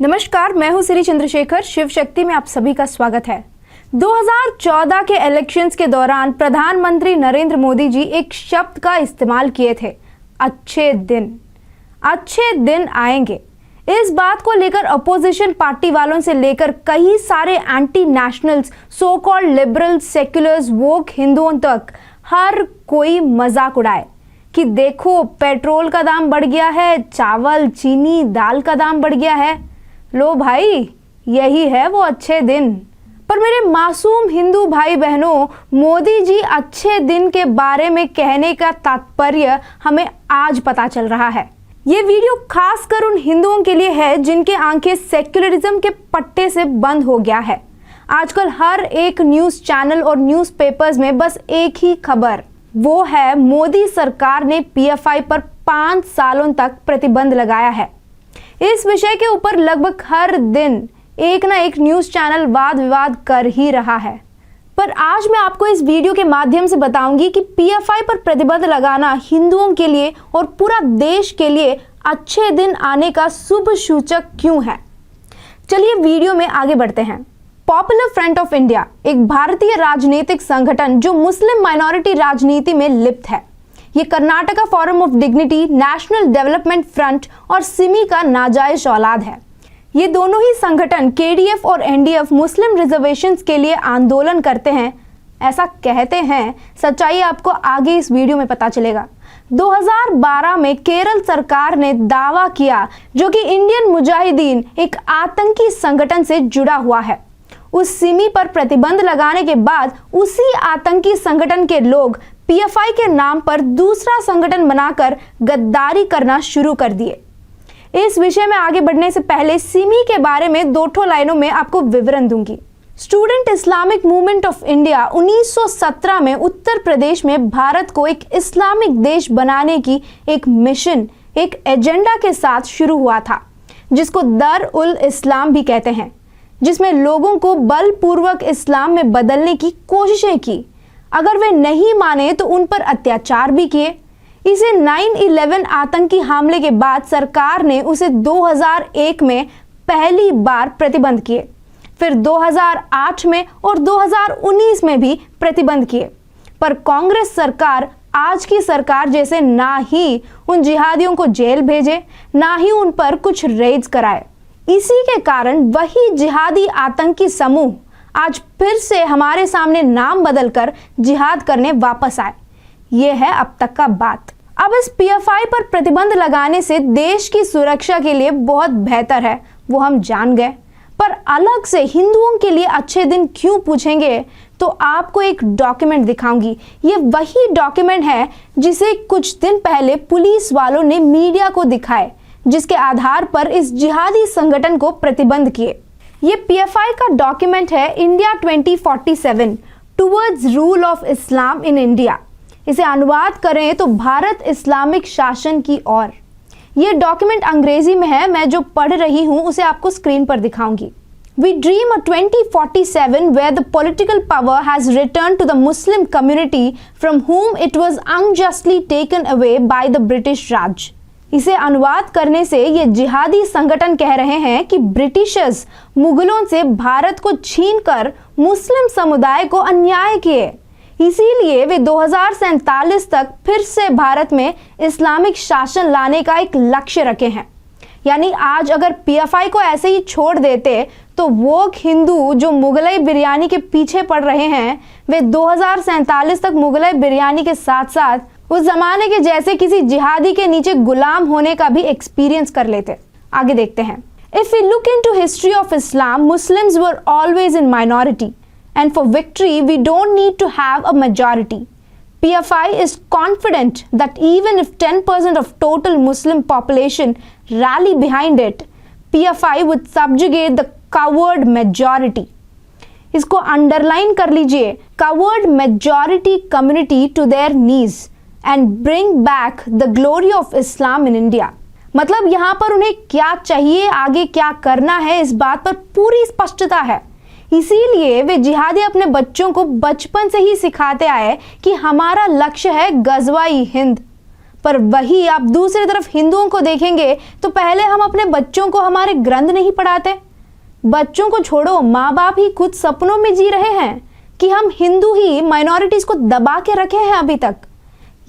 नमस्कार, मैं हूं श्री चंद्रशेखर। शिव शक्ति में आप सभी का स्वागत है। 2014 के इलेक्शंस के दौरान प्रधानमंत्री नरेंद्र मोदी जी एक शब्द का इस्तेमाल किए थे, अच्छे दिन। अच्छे दिन आएंगे, इस बात को लेकर अपोजिशन पार्टी वालों से लेकर कई सारे anti nationals, so called liberals, seculars, woke हिंदुओं तक हर कोई मजाक उड़ाए कि देखो पेट्रोल का दाम बढ़ गया है, चावल, चीनी, दाल का दाम बढ़ गया है। लो भाई, यही है वो अच्छे दिन। पर मेरे मासूम हिंदू भाई बहनों, मोदी जी अच्छे दिन के बारे में कहने का तात्पर्य हमें आज पता चल रहा है। ये वीडियो खासकर उन हिंदुओं के लिए है जिनके आंखें सेक्युलरिज्म के पट्टे से बंद हो गया है। आजकल हर एक न्यूज चैनल और न्यूज़पेपर्स में बस एक ही खबर, वो है मोदी सरकार ने पीएफआई पर 5 सालों तक प्रतिबंध लगाया है। इस विषय के ऊपर लगभग हर दिन एक ना एक न्यूज चैनल वाद विवाद कर ही रहा है। पर आज मैं आपको इस वीडियो के माध्यम से बताऊंगी कि पीएफआई पर प्रतिबंध लगाना हिंदुओं के लिए और पूरा देश के लिए अच्छे दिन आने का शुभ सूचक क्यों है। चलिए वीडियो में आगे बढ़ते हैं। पॉपुलर फ्रंट ऑफ इंडिया एक भारतीय राजनीतिक संगठन जो मुस्लिम माइनॉरिटी राजनीति में लिप्त है। ये Karnataka forum of dignity, national development front और सिमी का नाजायज औलाद है। ये दोनों ही संगठन केडीएफ और एनडीएफ मुस्लिम रिजर्वेशंस के लिए आंदोलन करते हैं, ऐसा कहते हैं। सच्चाई आपको आगे इस वीडियो में पता चलेगा। 2012 में केरल सरकार ने दावा किया जो कि इंडियन मुजाहिदीन एक आतंकी संगठन से जुड़ा हुआ है। उस सिमी पर प्रतिबंध लगाने के बाद उसी आतंकी संगठन के लोग पीएफआई के नाम पर दूसरा संगठन बनाकर गद्दारी करना शुरू कर दिए। इस विषय में आगे बढ़ने से पहले सिमी के बारे में 2 लाइनों में आपको विवरण दूंगी। Student Islamic movement of India 1917 में उत्तर प्रदेश में भारत को एक इस्लामिक देश बनाने की एक मिशन, एक एजेंडा के साथ शुरू हुआ था, जिसको दर उल इस्लाम भी कहते हैं, जिसमें लोगों को बलपूर्वक इस्लाम में बदलने की कोशिशें की। अगर वे नहीं माने तो उन पर अत्याचार भी किए। इसे 9/11 आतंकी हमले के बाद सरकार ने उसे 2001 में पहली बार प्रतिबंध किए, फिर 2008 में और 2019 में भी प्रतिबंध किए। पर कांग्रेस सरकार आज की सरकार जैसे ना ही उन जिहादियों को जेल भेजे, ना ही उन पर कुछ रेड्स कराए। इसी के कारण वही जिहादी आतंकी समूह आज फिर से हमारे सामने नाम बदलकर जिहाद करने वापस आए। ये है अब तक का बात। अब इस पीएफआई पर प्रतिबंध लगाने से देश की सुरक्षा के लिए बहुत बेहतर है, वो हम जान गए। पर अलग से हिंदुओं के लिए अच्छे दिन क्यों पूछेंगे, तो आपको एक डॉक्यूमेंट दिखाऊंगी। ये वही डॉक्यूमेंट है जिसे कुछ दिन पहले पुलिस वालों ने मीडिया को दिखाए, जिसके आधार पर इस जिहादी संगठन को प्रतिबंध किए। ये पीएफआई का डॉक्यूमेंट है India 2047 towards rule of Islam in India. इसे अनुवाद करें तो भारत इस्लामिक शासन की ओर। ये डॉक्यूमेंट अंग्रेजी में है, मैं जो पढ़ रही हूं उसे आपको स्क्रीन पर दिखाऊंगी। We dream a 2047 where the political power has returned to the Muslim community from whom it was unjustly taken away by the British Raj। इसे अनुवाद करने से ये जिहादी संगठन कह रहे हैं कि ब्रिटिशर्स मुगलों से भारत को छीनकर मुस्लिम समुदाय को अन्याय किए, इसीलिए वे 2047 तक फिर से भारत में इस्लामिक शासन लाने का एक लक्ष्य रखे हैं। यानी आज अगर पीएफआई को ऐसे ही छोड़ देते तो वो हिंदू जो मुगलई बिरयानी के पीछे पड़ रहे हैं, वे 2047 तक मुगलई बिरयानी के साथ साथ उस जमाने के जैसे किसी जिहादी के नीचे गुलाम होने का भी एक्सपीरियंस कर लेते। आगे देखते हैं। If we look into history of Islam, Muslims were always in minority, and for victory we don't need to have a majority. PFI is confident that even if 10% of total Muslim population rally behind it, PFI would subjugate the coward majority. इसको underline कर लीजिए, coward majority community to their knees and bring back the glory of Islam in India। मतलब यहाँ पर उन्हें क्या चाहिए, आगे क्या करना है, इस बात पर पूरी स्पष्टता है। इसीलिए वे जिहादी अपने बच्चों को बचपन से ही सिखाते आए कि हमारा लक्ष्य है गजवा-ई हिंद। पर वही आप दूसरी तरफ हिंदुओं को देखेंगे तो पहले हम अपने बच्चों को हमारे ग्रंथ नहीं पढ़ाते। बच्चों को छोड़ो, माँ बाप ही खुद सपनों में जी रहे हैं कि हम हिंदू ही माइनॉरिटीज को दबा के रखे हैं अभी तक।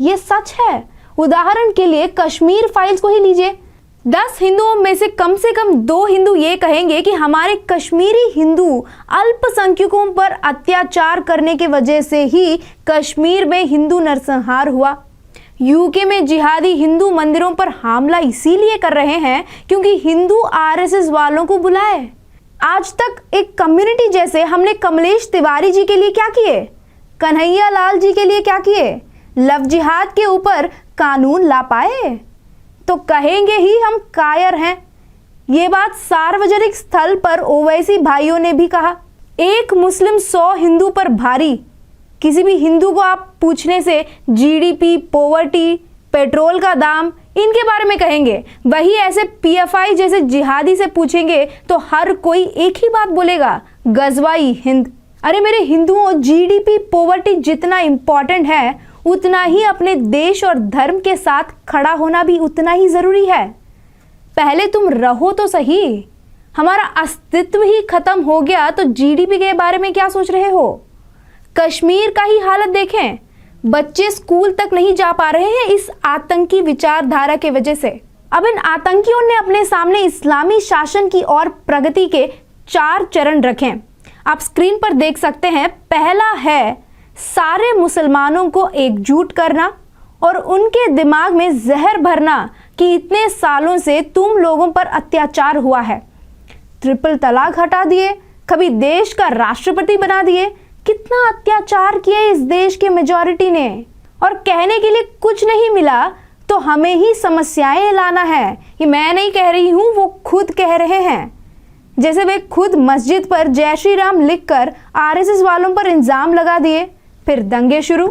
ये सच है। उदाहरण के लिए कश्मीर फाइल्स को ही लीजिए। 10 हिंदुओं में से कम 2 हिंदू ये कहेंगे कि हमारे कश्मीरी हिंदू अल्पसंख्यकों पर अत्याचार करने की वजह से ही कश्मीर में हिंदू नरसंहार हुआ। यूके में जिहादी हिंदू मंदिरों पर हमला इसीलिए कर रहे हैं क्योंकि हिंदू आरएसएस वालों को बुलाए। आज तक एक कम्युनिटी जैसे हमने कमलेश तिवारी जी के लिए क्या किए, कन्हैया लाल जी के लिए क्या किए, लव जिहाद के ऊपर कानून ला पाए? तो कहेंगे ही हम कायर हैं। ये बात सार्वजनिक स्थल पर ओवैसी भाइयों ने भी कहा। एक मुस्लिम 100 हिंदू पर भारी। किसी भी हिंदू को आप पूछने से जीडीपी, पॉवर्टी, पेट्रोल का दाम, इनके बारे में कहेंगे। वही ऐसे पीएफआई जैसे जिहादी से पूछेंगे तो हर कोई एक ही बात बोलेगा, गजवाई हिंद। अरे मेरे हिंदुओं, जीडीपी, पॉवर्टी जितना इंपॉर्टेंट है उतना ही अपने देश और धर्म के साथ खड़ा होना भी उतना ही जरूरी है। पहले तुम रहो तो सही। हमारा अस्तित्व ही खत्म हो गया तो जीडीपी के बारे में क्या सोच रहे हो? कश्मीर का ही हालत देखें। बच्चे स्कूल तक नहीं जा पा रहे हैं इस आतंकी विचारधारा के वजह से। अब इन आतंकियों ने अपने सामने इस्लामी शासन की और प्रगति के 4 चरण रखे। आप स्क्रीन पर देख सकते हैं। पहला है सारे मुसलमानों को एकजुट करना और उनके दिमाग में जहर भरना कि इतने सालों से तुम लोगों पर अत्याचार हुआ है। ट्रिपल तलाक हटा दिए, कभी देश का राष्ट्रपति बना दिए। कितना अत्याचार किया इस देश के मेजॉरिटी ने, और कहने के लिए कुछ नहीं मिला तो हमें ही समस्याएं लाना है। ये मैं नहीं कह रही हूं, वो खुद कह रहे हैं। जैसे वे खुद मस्जिद पर जय श्री राम लिखकर आरएसएस वालों पर इल्जाम लगा दिए, फिर दंगे शुरू।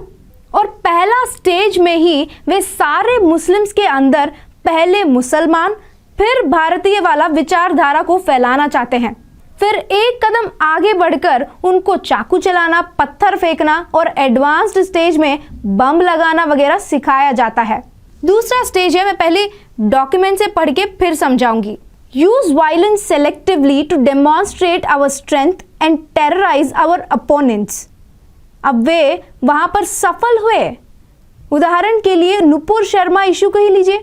और पहला स्टेज में ही वे सारे मुस्लिम्स के अंदर पहले मुसलमान फिर भारतीय वाला विचारधारा को फैलाना चाहते हैं। फिर एक कदम आगे बढ़कर उनको चाकू चलाना, पत्थर फेंकना और एडवांस्ड स्टेज में बम लगाना वगैरह सिखाया जाता है। दूसरा स्टेज है, मैं पहले डॉक्यूमेंट से पढ़ के फिर समझाऊंगी। Use violence selectively to demonstrate our strength and terrorize our opponents. अब वे वहां पर सफल हुए। उदाहरण के लिए नुपुर शर्मा इशू को ही लीजिए।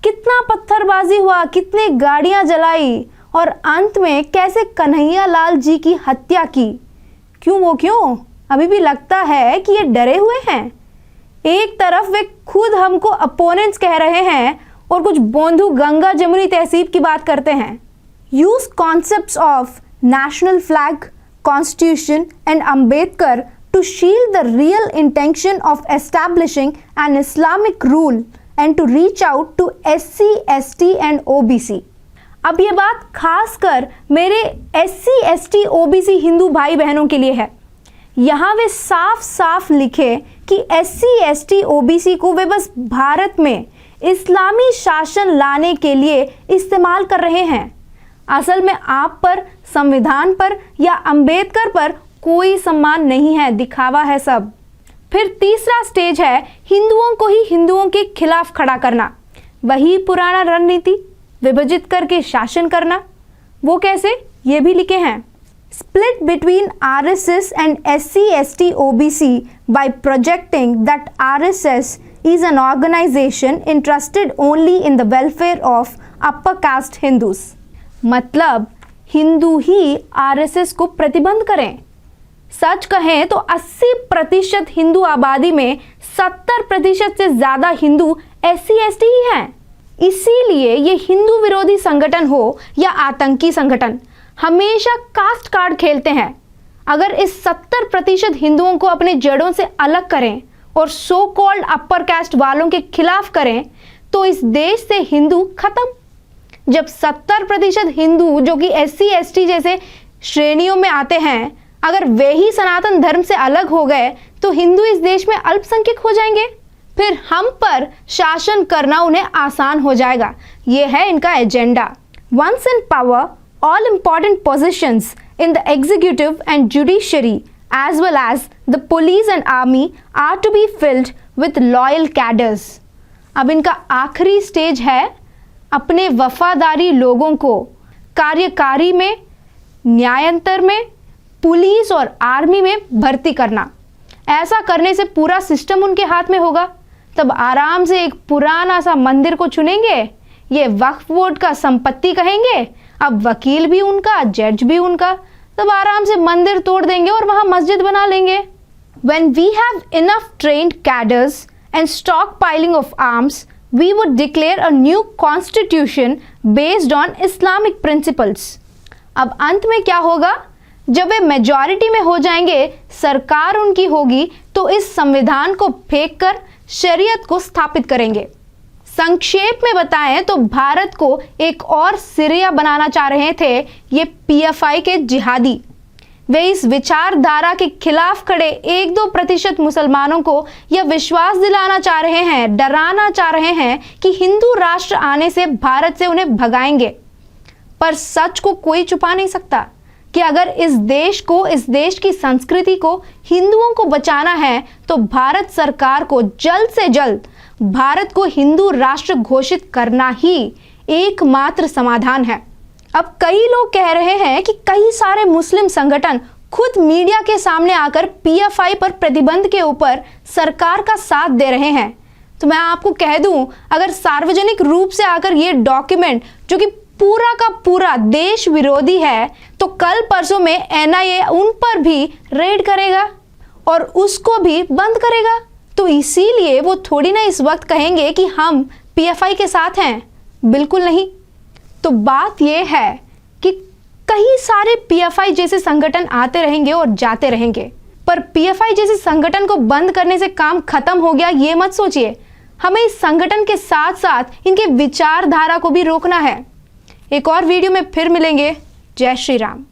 कितना पत्थरबाजी हुआ, कितने गाड़ियां जलाई और अंत में कैसे कन्हैया लाल जी की हत्या की। क्यों अभी भी लगता है कि ये डरे हुए हैं। एक तरफ वे खुद हमको अपोनेंट्स कह रहे हैं और कुछ बोंधू गंगा जमुनी तहसीब की बात करते हैं। Use concepts of national flag, constitution and Ambedkar to shield the real intention of establishing an Islamic rule and to reach out to SC, ST and OBC। अब ये बात खासकर मेरे SC, ST, OBC हिंदू भाई बहनों के लिए है। यहाँ वे साफ साफ लिखे कि SC, ST, OBC को वे बस भारत में इस्लामी शासन लाने के लिए इस्तेमाल कर रहे हैं। असल में आप पर, संविधान पर या अंबेडकर पर कोई सम्मान नहीं है, दिखावा है सब। फिर तीसरा स्टेज है हिंदुओं को ही हिंदुओं के खिलाफ खड़ा करना। वही पुराना रणनीति, विभाजित करके शासन करना। वो कैसे, ये भी लिखे हैं। Split between RSS and SC, ST, OBC by projecting that RSS is an organization interested only in the welfare of upper caste Hindus। मतलब हिंदू ही आरएसएस को प्रतिबंध करें। सच कहें तो 80% हिंदू आबादी में 70% से ज्यादा हिंदू SC, ST ही हैं। इसीलिए ये हिंदू विरोधी संगठन हो या आतंकी संगठन, हमेशा कास्ट कार्ड खेलते हैं। अगर इस 70% हिंदुओं को अपने जड़ों से अलग करें और सो कॉल्ड अपर कास्ट वालों के खिलाफ करें तो इस देश से हिंदू खत्म। जब 70% हिंदू जो कि SC, ST जैसे श्रेणियों में आते हैं, अगर वे ही सनातन धर्म से अलग हो गए तो हिंदू इस देश में अल्पसंख्यक हो जाएंगे। फिर हम पर शासन करना उन्हें आसान हो जाएगा। ये है इनका agenda. Once in power, all important positions in the executive and judiciary as well as the police and army are to be filled with loyal cadres। अब इनका आखिरी स्टेज है अपने वफादारी लोगों को कार्यकारी में, न्यायांतर में, पुलिस और आर्मी में भर्ती करना। ऐसा करने से पूरा सिस्टम उनके हाथ में होगा। तब आराम से एक पुराना सा मंदिर को चुनेंगे, ये वक्फ बोर्ड का संपत्ति कहेंगे, अब वकील भी उनका, जज भी उनका, तब आराम से मंदिर तोड़ देंगे और वहां मस्जिद बना लेंगे। When we have enough trained cadres and stockpiling of arms, we would declare a new constitution based on Islamic principles. अब अंत में क्या होगा? जब वे मेजॉरिटी में हो जाएंगे, सरकार उनकी होगी, तो इस संविधान को फेंककर शरीयत को स्थापित करेंगे। संक्षेप में बताएं तो भारत को एक और सीरिया बनाना चाह रहे थे ये पीएफआई के जिहादी। वे इस विचारधारा के खिलाफ खड़े 1-2% मुसलमानों को यह विश्वास दिलाना चाह रहे हैं, डराना चाह रहे हैं कि हिंदू राष्ट्र आने से भारत से उन्हें भगाएंगे। पर सच को कोई छुपा नहीं सकता कि अगर इस देश को, इस देश की संस्कृति को, हिंदुओं को बचाना है तो भारत सरकार को जल्द से जल्द भारत को हिंदू राष्ट्र घोषित करना ही एकमात्र समाधान है। अब कई लोग कह रहे हैं कि कई सारे मुस्लिम संगठन खुद मीडिया के सामने आकर पीएफआई पर प्रतिबंध के ऊपर सरकार का साथ दे रहे हैं। तो मैं आपको कह दूं, अगर सार्वजनिक रूप से आकर ये डॉक्यूमेंट जो कि पूरा का पूरा देश विरोधी है, तो कल परसों में एनआईए उन पर भी रेड करेगा और उसको भी बंद करेगा। तो इसीलिए वो थोड़ी ना इस वक्त कहेंगे कि हम पीएफआई के साथ हैं, बिल्कुल नहीं। तो बात यह है कि कई सारे पीएफआई जैसे संगठन आते रहेंगे और जाते रहेंगे, पर पीएफआई जैसे संगठन को बंद करने से काम खत्म हो गया ये मत सोचिए। हमें इस संगठन के साथ साथ इनके विचारधारा को भी रोकना है। एक और वीडियो में फिर मिलेंगे। जय श्री राम।